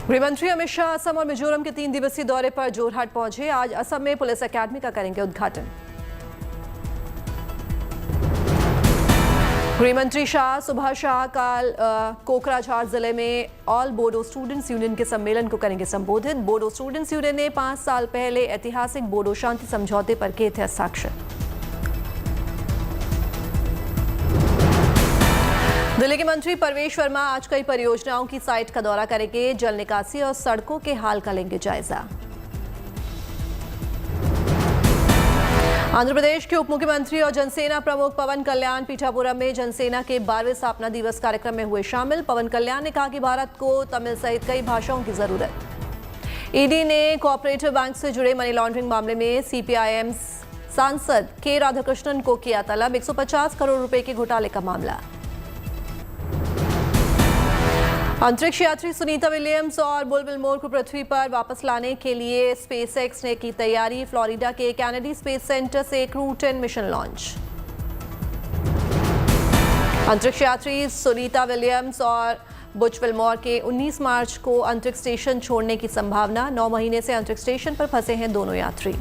गृहमंत्री अमित शाह असम और मिजोरम के 3 दिवसीय दौरे पर जोरहाट पहुंचे। आज असम में पुलिस अकादमी का करेंगे उद्घाटन। गृहमंत्री शाह सुबह शाहकाल कोकराझार जिले में ऑल बोडो स्टूडेंट्स यूनियन के सम्मेलन को करेंगे संबोधित। बोडो स्टूडेंट्स यूनियन ने 5 साल पहले ऐतिहासिक बोडो शांति समझौते पर किए थे हस्ताक्षर। दिल्ली के मंत्री परवेश वर्मा आज कई परियोजनाओं की साइट का दौरा करेंगे। जल निकासी और सड़कों के हाल का लेंगे जायजा। आंध्र प्रदेश के उप मुख्यमंत्री और जनसेना प्रमुख पवन कल्याण पीठापुरम में जनसेना के 12वें स्थापना दिवस कार्यक्रम में हुए शामिल। पवन कल्याण ने कहा कि भारत को तमिल सहित कई भाषाओं की जरूरत। ईडी ने कोऑपरेटिव बैंक से जुड़े मनी लॉन्ड्रिंग मामले में सीपीआईएम सांसद के राधाकृष्णन को किया तलब। 150 करोड़ रुपए के घोटाले का मामला। अंतरिक्ष यात्री सुनीता विलियम्स और बुलबुल मोर को पृथ्वी पर वापस लाने के लिए स्पेसएक्स ने की तैयारी। फ्लोरिडा के कैनेडी स्पेस सेंटर से क्रू 10 मिशन लॉन्च। अंतरिक्ष यात्री सुनीता विलियम्स और बुलबुल मोर के 19 मार्च को अंतरिक्ष स्टेशन छोड़ने की संभावना। 9 महीने से अंतरिक्ष स्टेशन पर फंसे हैं दोनों यात्री।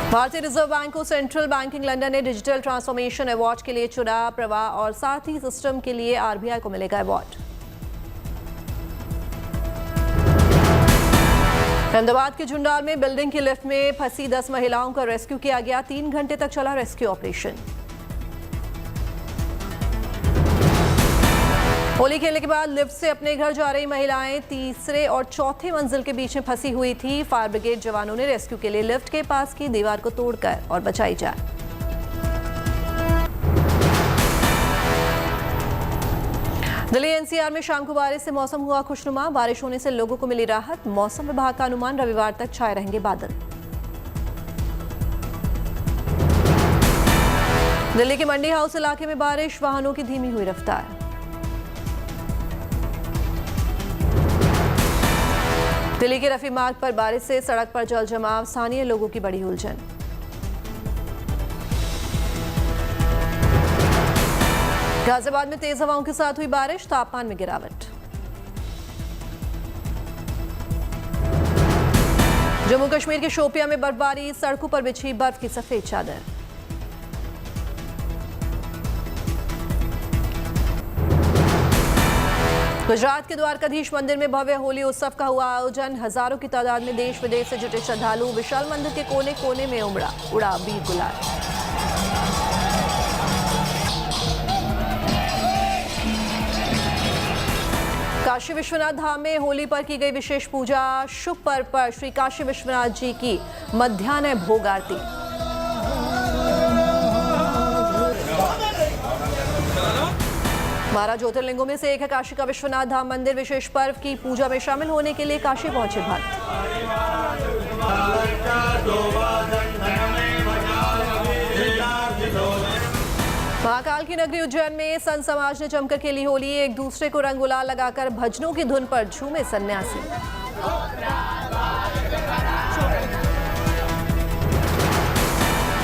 भारतीय रिजर्व बैंक को सेंट्रल बैंकिंग लंदन ने डिजिटल ट्रांसफॉर्मेशन अवार्ड के लिए चुना। प्रवाह और साथ ही सिस्टम के लिए आरबीआई को मिलेगा अवार्ड। अहमदाबाद के जुंडाल में बिल्डिंग की लिफ्ट में फंसी 10 महिलाओं का रेस्क्यू किया गया। 3 घंटे तक चला रेस्क्यू ऑपरेशन। होली खेलने के बाद लिफ्ट से अपने घर जा रही महिलाएं तीसरे और चौथे मंजिल के बीच में फंसी हुई थी। फायर ब्रिगेड जवानों ने रेस्क्यू के लिए लिफ्ट के पास की दीवार को तोड़कर और बचाई जान। दिल्ली एनसीआर में शाम को बारिश से मौसम हुआ खुशनुमा। बारिश होने से लोगों को मिली राहत। मौसम विभाग का अनुमान रविवार तक छाए रहेंगे बादल। दिल्ली के मंडी हाउस इलाके में बारिश, वाहनों की धीमी हुई रफ्तार। दिल्ली के रफी मार्ग पर बारिश से सड़क पर जल जमाव, स्थानीय लोगों की बड़ी उलझन। गाजियाबाद में तेज हवाओं के साथ हुई बारिश, तापमान में गिरावट। जम्मू कश्मीर के शोपियां में बर्फबारी, सड़कों पर बिछी बर्फ की सफेद चादर। गुजरात के द्वारकाधीश मंदिर में भव्य होली उत्सव का हुआ आयोजन। हजारों की तादाद में देश विदेश से जुटे श्रद्धालु। विशाल मंदिर के कोने कोने में उड़ा अबीर गुलाल। काशी विश्वनाथ धाम में होली पर की गई विशेष पूजा। शुभ पर्व पर श्री काशी विश्वनाथ जी की मध्याह्न भोग आरती। बारह ज्योतिर्लिंगों में से एक है काशी का विश्वनाथ धाम मंदिर। विशेष पर्व की पूजा में शामिल होने के लिए काशी पहुंचे भक्त। महाकाल की नगरी उज्जैन में संत समाज ने जमकर खेली होली। एक दूसरे को रंग गुलाल लगाकर भजनों की धुन पर झूमे सन्यासी।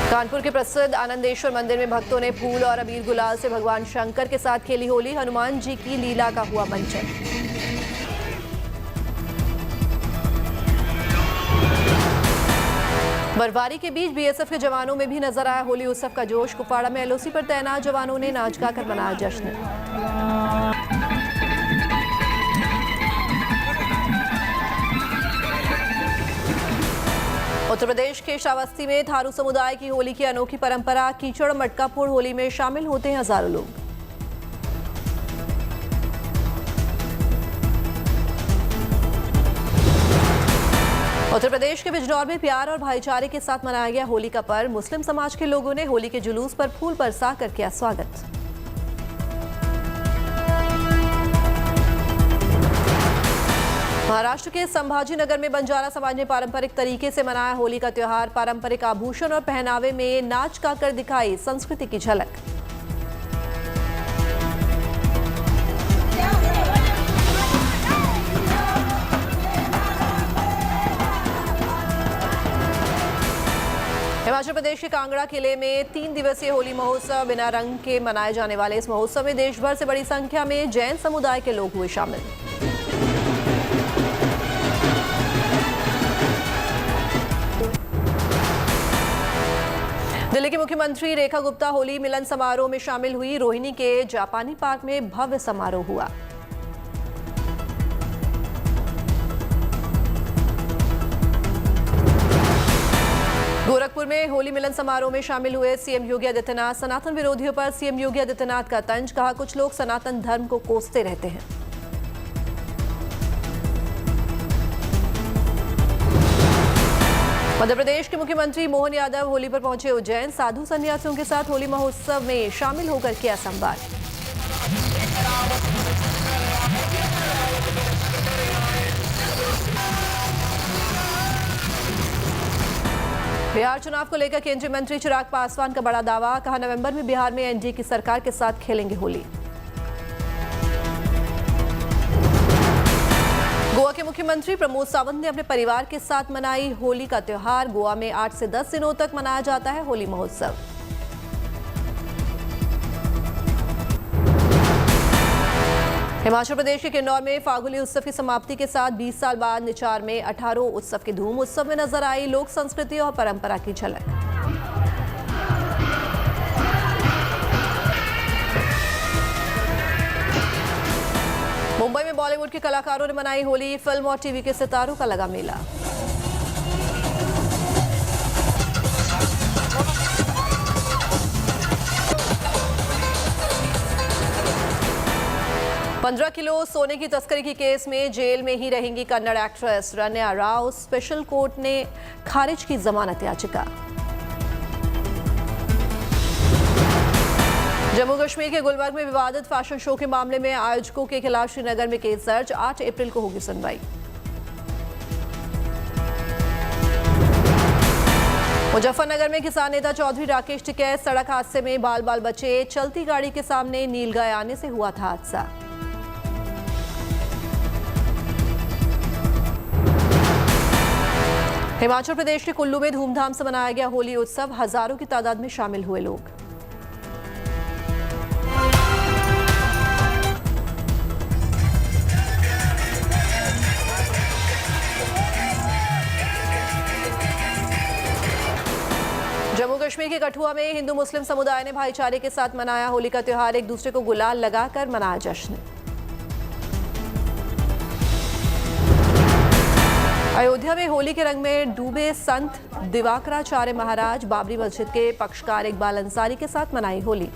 कानपुर के प्रसिद्ध आनंदेश्वर मंदिर में भक्तों ने फूल और अबीर गुलाल से भगवान शंकर के साथ खेली होली। हनुमान जी की लीला का हुआ मंचन। बर्फबारी के बीच बीएसएफ के जवानों में भी नजर आया होली उत्सव का जोश। कुपवाड़ा में एलओसी पर तैनात जवानों ने नाच गाकर मनाया जश्न। उत्तर प्रदेश के श्रावस्ती में थारू समुदाय की होली की अनोखी परंपरा। कीचड़ मटका फोड़ होली में शामिल होते हैं हजारों लोग। उत्तर प्रदेश के बिजनौर में प्यार और भाईचारे के साथ मनाया गया होली का पर्व। मुस्लिम समाज के लोगों ने होली के जुलूस पर फूल बरसा कर किया स्वागत। महाराष्ट्र के संभाजीनगर में बंजारा समाज ने पारंपरिक तरीके से मनाया होली का त्योहार। पारंपरिक आभूषण और पहनावे में नाच गाकर दिखाई संस्कृति की झलक। हिमाचल प्रदेश के कांगड़ा किले में 3 दिवसीय होली महोत्सव बिना रंग के मनाए जाने वाले इस महोत्सव में देश भर से बड़ी संख्या में जैन समुदाय के लोग हुए शामिल। दिल्ली की मुख्यमंत्री रेखा गुप्ता होली मिलन समारोह में शामिल हुई। रोहिणी के जापानी पार्क में भव्य समारोह हुआ। गोरखपुर में होली मिलन समारोह में शामिल हुए सीएम योगी आदित्यनाथ। सनातन विरोधियों पर सीएम योगी आदित्यनाथ का तंज, कहा कुछ लोग सनातन धर्म को कोसते रहते हैं। मध्य प्रदेश के मुख्यमंत्री मोहन यादव होली पर पहुंचे उज्जैन। साधु सन्यासियों के साथ होली महोत्सव में शामिल होकर किया संवाद। बिहार चुनाव को लेकर केंद्रीय मंत्री चिराग पासवान का बड़ा दावा, कहा नवंबर में बिहार में एनडीए की सरकार के साथ खेलेंगे होली। गोवा के मुख्यमंत्री प्रमोद सावंत ने अपने परिवार के साथ मनाई होली का त्योहार। गोवा में 8 से 10 दिनों तक मनाया जाता है होली महोत्सव। हिमाचल प्रदेश के किन्नौर में फागुली उत्सव की समाप्ति के साथ 20 साल बाद निचार में 18 उत्सव की धूम। उत्सव में नजर आई लोक संस्कृति और परंपरा की झलक। मुंबई में बॉलीवुड के कलाकारों ने मनाई होली। फिल्म और टीवी के सितारों का लगा मेला। $15 किलो सोने की तस्करी की केस में जेल में ही रहेंगी Kannada actress Ranya Rao. Special court ने खारिज की जमानत याचिका। जम्मू कश्मीर के गुलबर्ग में विवादित फैशन शो के मामले में आयोजकों के खिलाफ श्रीनगर में केस दर्ज। 8 अप्रैल को होगी सुनवाई। मुजफ्फरनगर में किसान नेता चौधरी राकेश टिकैत सड़क हादसे में बाल बाल बचे। चलती गाड़ी के सामने नीलगाय आने से हुआ था हादसा। हिमाचल प्रदेश के कुल्लू में धूमधाम से मनाया गया होली उत्सव। हजारों की तादाद में शामिल हुए लोग। जम्मू कश्मीर के कठुआ में हिंदू मुस्लिम समुदाय ने भाईचारे के साथ मनाया होली का त्योहार। एक दूसरे को गुलाल लगाकर मनाया जश्न। अयोध्या में होली के रंग में डूबे संत दिवाकराचार्य महाराज। बाबरी मस्जिद के पक्षकार इकबाल अंसारी के साथ मनाई होली।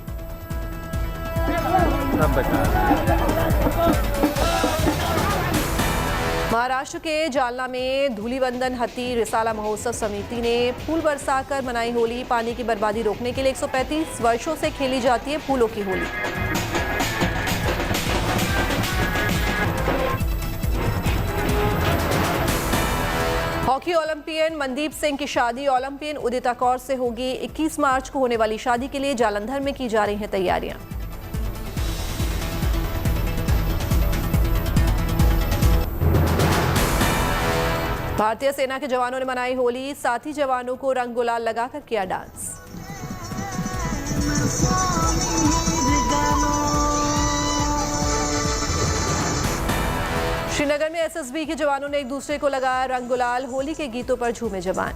महाराष्ट्र के जालना में धूलिवंदन हती रिसाला महोत्सव समिति ने फूल बरसाकर मनाई होली। पानी की बर्बादी रोकने के लिए 135 वर्षों से खेली जाती है फूलों की होली। हॉकी ओलंपियन मनदीप सिंह की शादी ओलंपियन उदिता कौर से होगी। 21 मार्च को होने वाली शादी के लिए जालंधर में की जा रही हैं तैयारियां। भारतीय सेना के जवानों ने मनाई होली। साथी जवानों को रंग गुलाल लगाकर किया डांस। श्रीनगर में एसएसबी के जवानों ने एक दूसरे को लगाया रंग गुलाल। होली के गीतों पर झूमे जवान।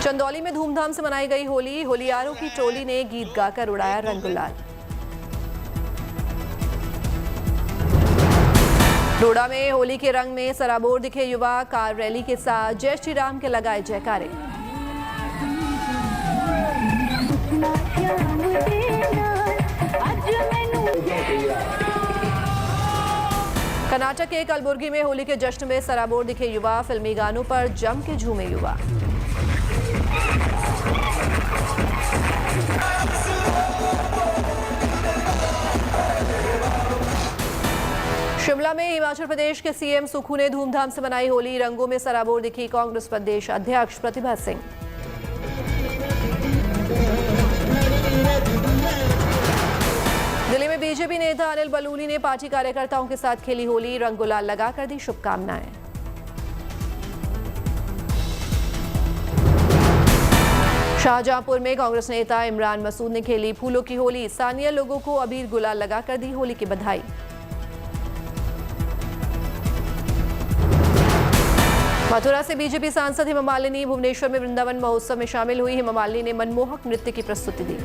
चंदौली में धूमधाम से मनाई गई होली। होलियारों की टोली ने गीत गाकर उड़ाया रंग गुलाल। डोडा में होली के रंग में सराबोर दिखे युवा। कार रैली के साथ जय श्री राम के लगाए जयकारे। कर्नाटक के कलबुर्गी में होली के जश्न में सराबोर दिखे युवा। फिल्मी गानों पर जम के झूमे युवा। शिमला में हिमाचल प्रदेश के सीएम सुक्खू ने धूमधाम से मनाई होली। रंगों में सराबोर दिखी कांग्रेस प्रदेश अध्यक्ष प्रतिभा सिंह। दिल्ली में बीजेपी बीजेपी नेता अनिल बलूनी ने पार्टी कार्यकर्ताओं के साथ खेली होली, रंग गुलाल लगाकर दी शुभकामनाएं। शाहजहांपुर में कांग्रेस नेता इमरान मसूद ने खेली फूलों की होली, स्थानीय लोगों को अबीर गुलाल लगाकर दी होली की बधाई। मथुरा से बीजेपी सांसद हेमा मालिनी भुवनेश्वर में वृंदावन महोत्सव में शामिल हुई। हेमा मालिनी ने मनमोहक नृत्य की प्रस्तुति दी।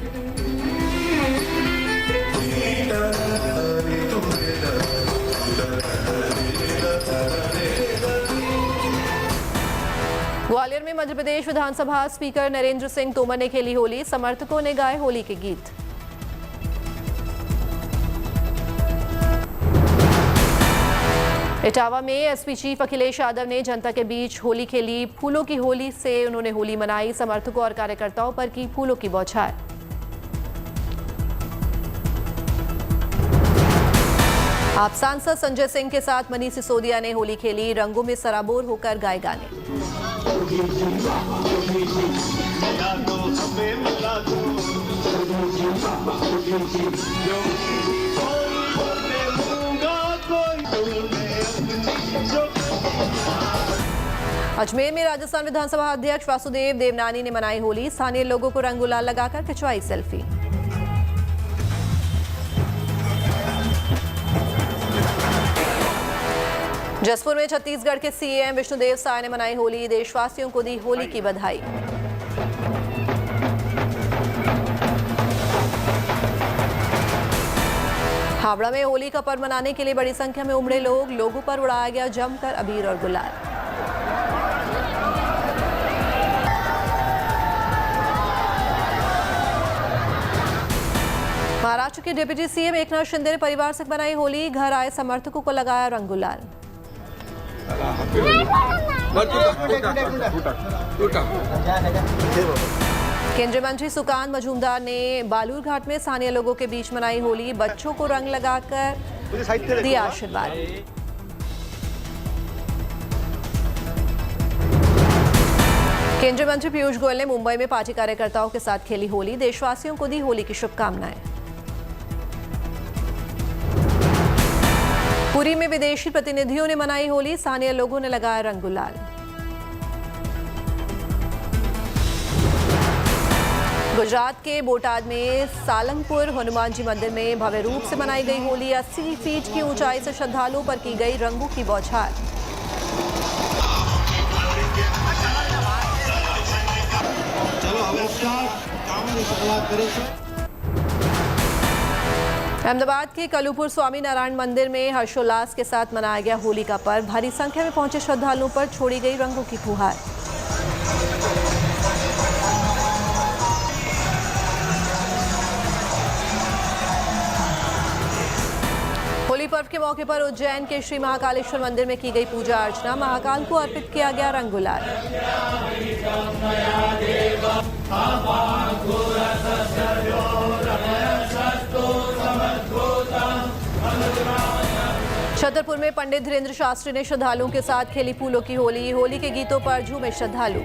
ग्वालियर में मध्य प्रदेश विधानसभा स्पीकर नरेंद्र सिंह तोमर ने खेली होली, समर्थकों ने गाए होली के गीत। इटावा में एसपी चीफ अखिलेश यादव ने जनता के बीच होली खेली, फूलों की होली से उन्होंने होली मनाई, समर्थकों और कार्यकर्ताओं पर की फूलों की बौछार। आप सांसद संजय सिंह के साथ मनीष सिसोदिया ने होली खेली, रंगों में सराबोर होकर गाए गाने। अजमेर में राजस्थान विधानसभा अध्यक्ष वासुदेव देवनानी ने मनाई होली, स्थानीय लोगों को रंग गुलाल लगाकर खिंचवाई सेल्फी। जसपुर में छत्तीसगढ़ के सीएम विष्णुदेव साय ने मनाई होली, देशवासियों को दी होली की बधाई। हावड़ा में होली का पर्व मनाने के लिए बड़ी संख्या में उमड़े लोग, लोगों पर उड़ाया गया जमकर अबीर और गुलाल। महाराष्ट्र के डिप्टी सीएम एकनाथ शिंदे ने परिवार से बनाई होली, घर आए समर्थकों को लगाया रंग गुलाल। केंद्रीय मंत्री सुकांत मजूमदार ने बालूर घाट में स्थानीय लोगों के बीच मनाई होली, बच्चों को रंग लगाकर दिया आशीर्वाद। केंद्रीय मंत्री पीयूष गोयल ने मुंबई में पार्टी कार्यकर्ताओं के साथ खेली होली, देशवासियों को दी होली की शुभकामनाएं। पुरी में विदेशी प्रतिनिधियों ने मनाई होली, स्थानीय लोगों ने लगाया रंग गुलाल। गुजरात के बोटाद में सालंगपुर हनुमान जी मंदिर में भव्य रूप से मनाई गई होली, 80 फीट की ऊंचाई से श्रद्धालुओं पर की गई रंगों की बौछार। अहमदाबाद के कलूपुर स्वामी नारायण मंदिर में हर्षोल्लास के साथ मनाया गया होली का पर्व, भारी संख्या में पहुंचे श्रद्धालुओं पर छोड़ी गई रंगों की फुहार। होली पर्व के मौके पर उज्जैन के श्री महाकालेश्वर मंदिर में की गई पूजा अर्चना, महाकाल को अर्पित किया गया रंग गुलाल। छतरपुर में पंडित धीरेन्द्र शास्त्री ने श्रद्धालुओं के साथ खेली फूलों की होली, होली के गीतों पर झूमे श्रद्धालु।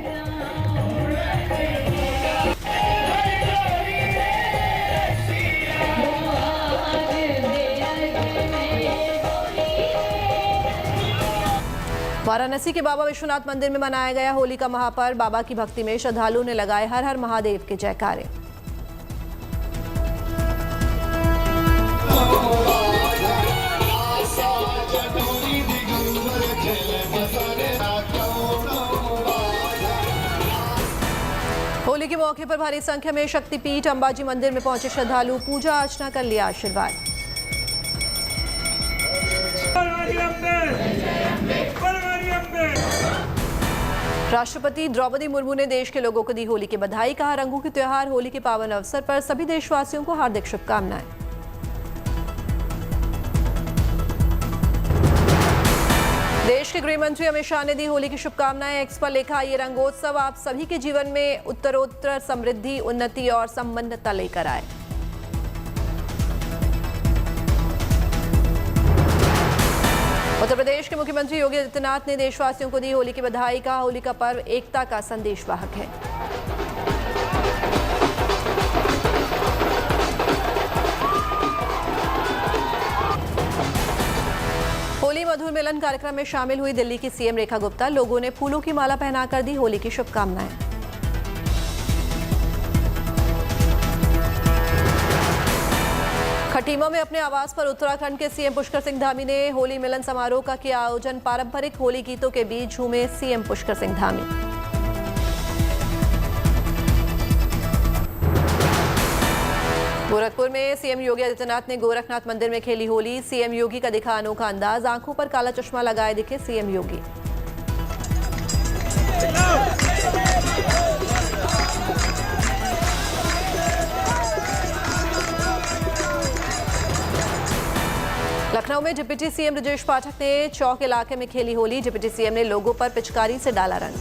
वाराणसी के बाबा विश्वनाथ मंदिर में मनाया गया होली का महापर्व, बाबा की भक्ति में श्रद्धालुओं ने लगाए हर हर महादेव के जयकारे। होली के मौके पर भारी संख्या में शक्तिपीठ अंबाजी मंदिर में पहुंचे श्रद्धालु, पूजा अर्चना कर लिया आशीर्वाद। राष्ट्रपति द्रौपदी मुर्मू ने देश के लोगों को दी होली की बधाई, कहा रंगों के त्योहार होली के पावन अवसर पर सभी देशवासियों को हार्दिक शुभकामनाएं। देश के गृह मंत्री अमित शाह ने दी होली की शुभकामनाएं, एक्स पर लिखा ये रंगोत्सव आप सभी के जीवन में उत्तरोत्तर समृद्धि, उन्नति और संपन्नता लेकर आए। उत्तर प्रदेश के मुख्यमंत्री योगी आदित्यनाथ ने देशवासियों को दी होली की बधाई, कहा होली का पर्व एकता का संदेशवाहक है। होली मधुर मिलन कार्यक्रम में शामिल हुई दिल्ली की सीएम रेखा गुप्ता। लोगों ने फूलों की माला पहनाकर दी होली की शुभकामनाएं। खटीमा में अपने आवास पर उत्तराखंड के सीएम पुष्कर सिंह धामी ने होली मिलन समारोह का किया आयोजन। पारंपरिक होली गीतों के बीच झूमे सीएम पुष्कर सिंह धामी। गोरखपुर में सीएम योगी आदित्यनाथ ने गोरखनाथ मंदिर में खेली होली। सीएम योगी का दिखा अनोखा अंदाज, आंखों पर काला चश्मा लगाए दिखे सीएम योगी। लखनऊ में डिप्टी सीएम ब्रजेश पाठक ने चौक इलाके में खेली होली। डिप्टी सीएम ने लोगों पर पिचकारी से डाला रंग।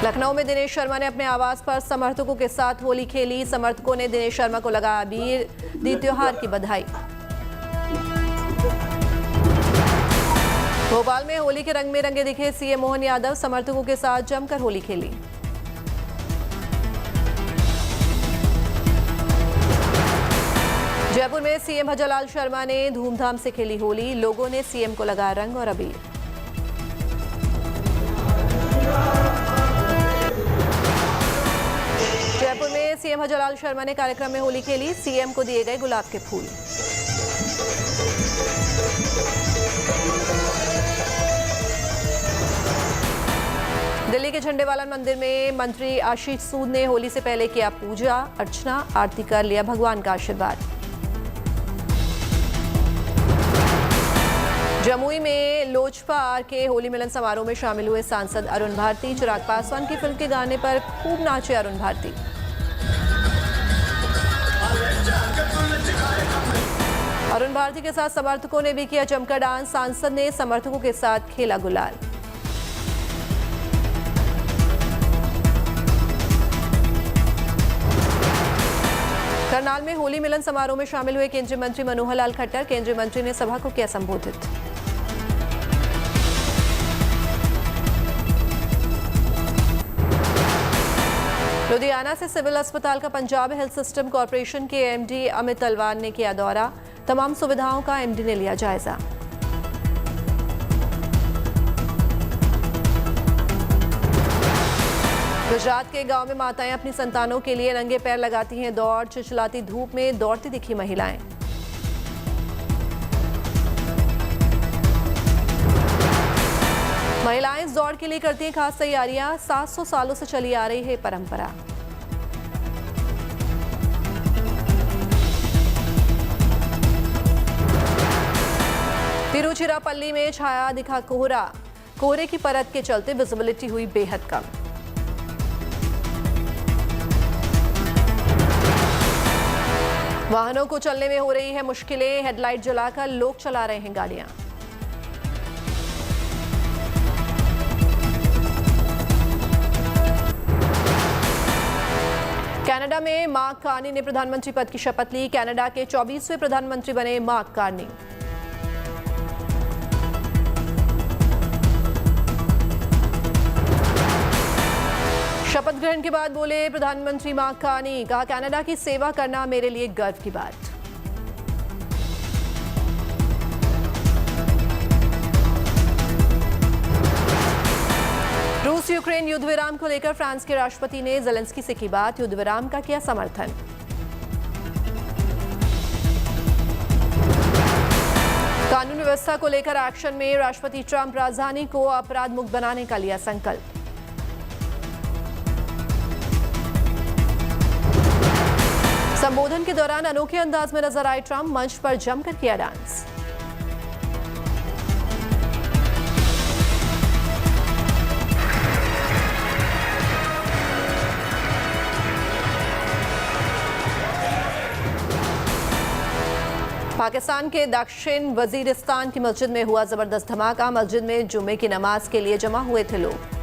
लखनऊ में दिनेश शर्मा ने अपने आवास पर समर्थकों के साथ होली खेली। समर्थकों ने दिनेश शर्मा को लगाया अबीर, दी त्योहार की बधाई। भोपाल में होली के रंग में रंगे दिखे सीएम मोहन यादव। समर्थकों के साथ जमकर होली खेली। जयपुर में सीएम भजनलाल शर्मा ने धूमधाम से खेली होली। लोगों ने सीएम को लगाया रंग और अबीर। जयपुर में सीएम भजनलाल शर्मा ने कार्यक्रम में होली खेली। सीएम को दिए गए गुलाब के फूल। दिल्ली के झंडेवाला मंदिर में मंत्री आशीष सूद ने होली से पहले किया पूजा अर्चना, आरती कर लिया भगवान का आशीर्वाद। जमुई में लोजपा के होली मिलन समारोह में शामिल हुए सांसद अरुण भारती। चिराग पासवान की फिल्म के गाने पर खूब नाचे अरुण भारती। अरुण भारती के साथ समर्थकों ने भी किया जमकर डांस। सांसद ने समर्थकों के साथ खेला गुलाल। करनाल में होली मिलन समारोह में शामिल हुए केंद्रीय मंत्री मनोहर लाल खट्टर। केंद्रीय मंत्री ने सभा को किया संबोधित। लुधियाना से सिविल अस्पताल का पंजाब हेल्थ सिस्टम कॉर्पोरेशन के एमडी अमित तलवार ने किया दौरा। तमाम सुविधाओं का एमडी ने लिया जायजा। गुजरात के गांव में माताएं अपनी संतानों के लिए नंगे पैर लगाती हैं दौड़। चिलचिलाती धूप में दौड़ती दिखी महिलाएं। महिलाएं इस दौड़ के लिए करती हैं खास तैयारियां। 700 सालों से चली आ रही है परंपरा। तिरुचिरापल्ली में छाया दिखा कोहरा। कोहरे की परत के चलते विजिबिलिटी हुई बेहद कम। वाहनों को चलने में हो रही है मुश्किलें। हेडलाइट जलाकर लोग चला रहे हैं गाड़ियां। कनाडा में मार्क कार्नी ने प्रधानमंत्री पद की शपथ ली। कनाडा के 24वें प्रधानमंत्री बने मार्क कार्नी। शपथ ग्रहण के बाद बोले प्रधानमंत्री मार्क कार्नी। कहा कनाडा की सेवा करना मेरे लिए गर्व की बात। रूस यूक्रेन युद्ध विराम को लेकर फ्रांस के राष्ट्रपति ने ज़ेलेंस्की से की बात। युद्ध विराम का किया समर्थन। कानून व्यवस्था को लेकर एक्शन में राष्ट्रपति ट्रंप। राजधानी को अपराध मुक्त बनाने का लिया संकल्प। संबोधन के दौरान अनोखे अंदाज में नजर आए ट्रंप। मंच पर जमकर किया डांस। पाकिस्तान के दक्षिण वजीरिस्तान की मस्जिद में हुआ जबरदस्त धमाका। मस्जिद में जुम्मे की नमाज के लिए जमा हुए थे लोग।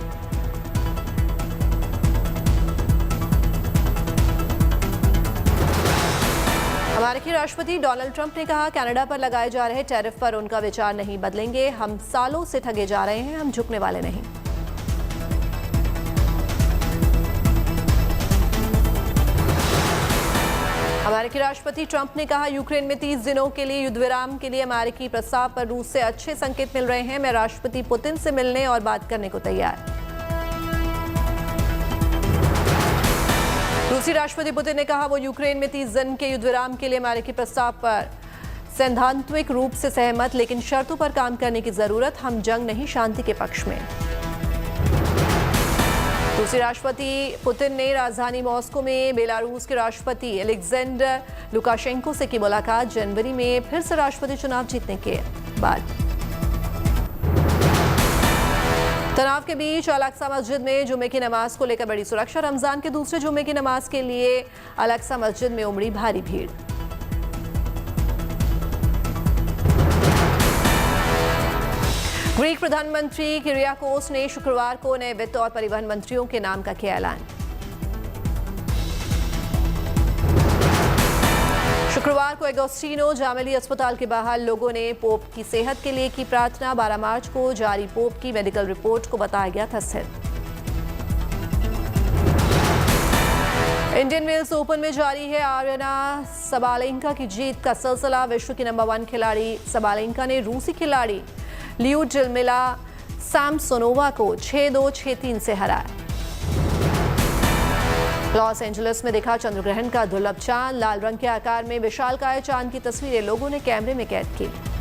अमेरिकी राष्ट्रपति डोनाल्ड ट्रंप ने कहा कनाडा पर लगाए जा रहे टैरिफ पर उनका विचार नहीं बदलेंगे। हम सालों से ठगे जा रहे हैं, हम झुकने वाले नहीं। अमेरिकी राष्ट्रपति ट्रंप ने कहा, यूक्रेन में 30 दिनों के लिए युद्ध विराम के लिए अमेरिकी प्रस्ताव पर रूस से अच्छे संकेत मिल रहे हैं। मैं राष्ट्रपति पुतिन से मिलने और बात करने को तैयार। रूसी राष्ट्रपति पुतिन ने कहा, वो यूक्रेन में 30 दिन के युद्ध विराम के लिए अमेरिकी प्रस्ताव पर सैद्धांतिक रूप से सहमत, लेकिन शर्तों पर काम करने की जरूरत। हम जंग नहीं, शांति के पक्ष में। रूसी राष्ट्रपति पुतिन ने राजधानी मॉस्को में बेलारूस के राष्ट्रपति अलेक्जेंडर लुकाशेंको से की मुलाकात, जनवरी में फिर से राष्ट्रपति चुनाव जीतने के बाद। तनाव के बीच अल-अक्सा मस्जिद में जुमे की नमाज को लेकर बड़ी सुरक्षा। रमजान के दूसरे जुमे की नमाज के लिए अल-अक्सा मस्जिद में उमड़ी भारी भीड़। ग्रीक प्रधानमंत्री किरियाकोस ने शुक्रवार को नए वित्त और परिवहन मंत्रियों के नाम का किया ऐलान। शुक्रवार को एगोस्टिनो जामेली अस्पताल के बाहर लोगों ने पोप की सेहत के लिए की प्रार्थना। 12 मार्च को जारी पोप की मेडिकल रिपोर्ट को बताया गया था स्थिर। इंडियन वेल्स ओपन में जारी है आर्यना सबालेंका की जीत का सिलसिला। विश्व की नंबर 1 खिलाड़ी सबालेंका ने रूसी खिलाड़ी ल्यूडमिला सैमसोनोवा को 6-2, 6-3 से हराया। लॉस एंजलिस में देखा चंद्रग्रहण का दुर्लभ चांद। लाल रंग के आकार में विशालकाय चांद की तस्वीरें लोगों ने कैमरे में कैद की।